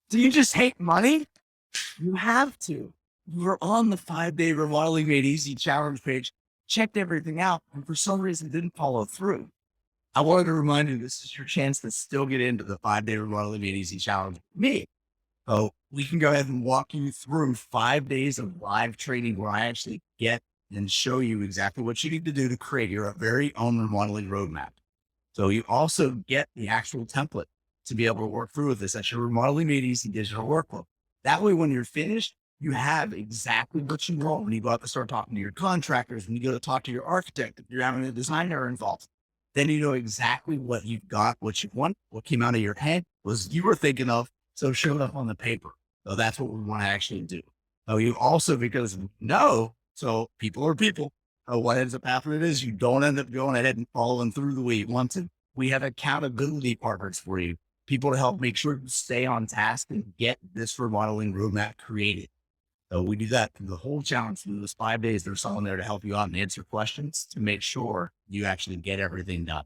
Do you just hate money? You have to. You were on the 5-day Remodeling Made Easy challenge page, checked everything out, and for some reason didn't follow through. I wanted to remind you this is your chance to still get into the 5-day Remodeling Made Easy challenge with me. So we can go ahead and walk you through 5 days of live training where I actually get and show you exactly what you need to do to create your very own remodeling roadmap. So you also get the actual template to be able to work through with this. That's your Remodeling Made Easy digital workbook. That way, when you're finished, you have exactly what you want when you go out to start talking to your contractors, when you go to talk to your architect, if you're having a designer involved. Then you know exactly what you've got, what you want, what came out of your head was you were thinking of, so it showed up on the paper. So that's what we want to actually do. So you also, because no, so people are people. So what ends up happening is you don't end up going ahead and following through the way you want to. We have accountability partners for you, people to help make sure you stay on task and get this remodeling roadmap created. So we do that through the whole challenge through those 5 days. There's someone there to help you out and answer questions to make sure you actually get everything done.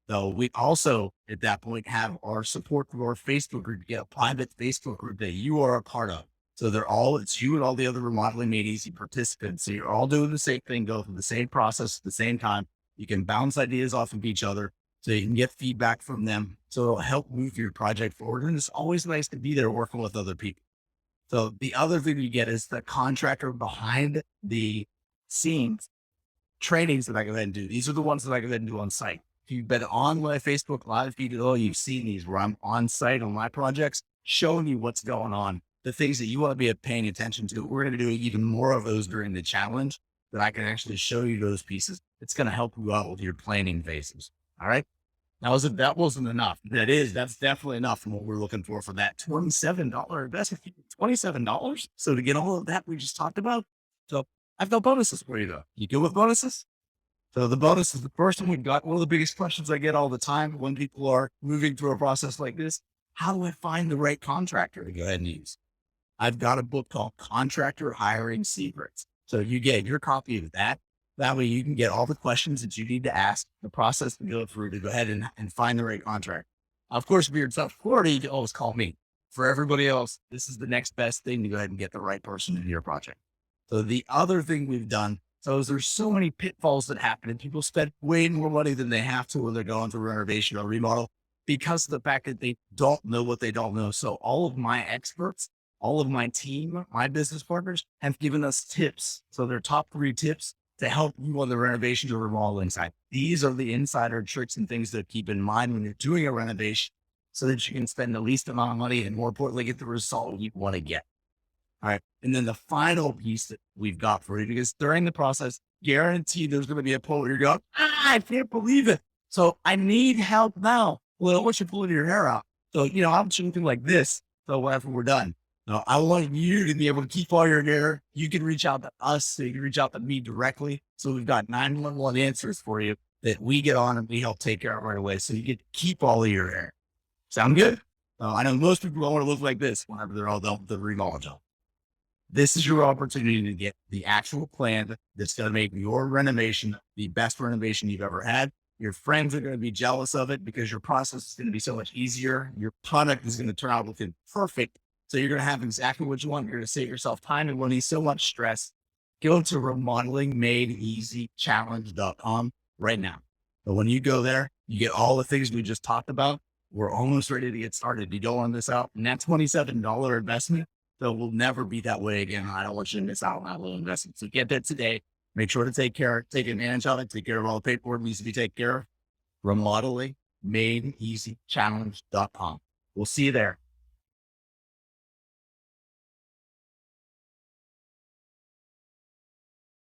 So we also, at that point, have our support through our Facebook group. You get a private Facebook group that you are a part of. So it's you and all the other Remodeling Made Easy participants. So you're all doing the same thing, go through the same process at the same time. You can bounce ideas off of each other so you can get feedback from them. So it'll help move your project forward. And it's always nice to be there working with other people. So the other thing you get is the contractor behind the scenes trainings that I go ahead and do. These are the ones that I go ahead and do on site. If you've been on my Facebook live feed at all, you've seen these where I'm on site on my projects, showing you what's going on, the things that you want to be paying attention to. We're going to do even more of those during the challenge that I can actually show you those pieces. It's going to help you out with your planning phases. All right. Now, that wasn't enough. That's definitely enough from what we're looking for that $27 investment. $27. So to get all of that we just talked about. So I've got bonuses for you though. You good with bonuses? So the bonus is the first one we've got. One of the biggest questions I get all the time when people are moving through a process like this, how do I find the right contractor to go ahead and use? I've got a book called Contractor Hiring Secrets. So you get your copy of that. That way you can get all the questions that you need to ask, the process to go through to go ahead and find the right contract. Of course, if you're in South Florida, you can always call me. For everybody else, this is the next best thing to go ahead and get the right person in your project. So the other thing we've done, so there's so many pitfalls that happen and people spend way more money than they have to when they're going through renovation or remodel because of the fact that they don't know what they don't know. So all of my experts, all of my team, my business partners have given us tips. So they're top 3 tips to help you on the renovation or remodeling side. These are the insider tricks and things to keep in mind when you're doing a renovation so that you can spend the least amount of money and more importantly, get the result you want to get. All right. And then the final piece that we've got for you, because during the process, guaranteed there's going to be a point where you're going, I can't believe it. So I need help now. Well, I want you pulling your hair out. So, I'm something like this. So after we're done, I want you to be able to keep all your hair. You can reach out to us. So you can reach out to me directly. So we've got 911 answers for you that we get on and we help take care of right away. So you get to keep all of your hair. Sound good? I know most people don't want to look like this whenever they're all done with the remodel job. This is your opportunity to get the actual plan that's going to make your renovation the best renovation you've ever had. Your friends are going to be jealous of it because your process is going to be so much easier. Your product is going to turn out looking perfect. So you're going to have exactly what you want. You're going to save yourself time and money, so much stress. Go to remodelingmadeeasychallenge.com right now. But when you go there, you get all the things we just talked about. We're almost ready to get started. You don't want to miss out. And that $27 investment, so we'll never be that way again. I don't want you to miss out on that little investment. So get that today. Make sure to take advantage of it, take care of all the paperwork needs to be taken care of. Remodelingmadeeasychallenge.com. We'll see you there.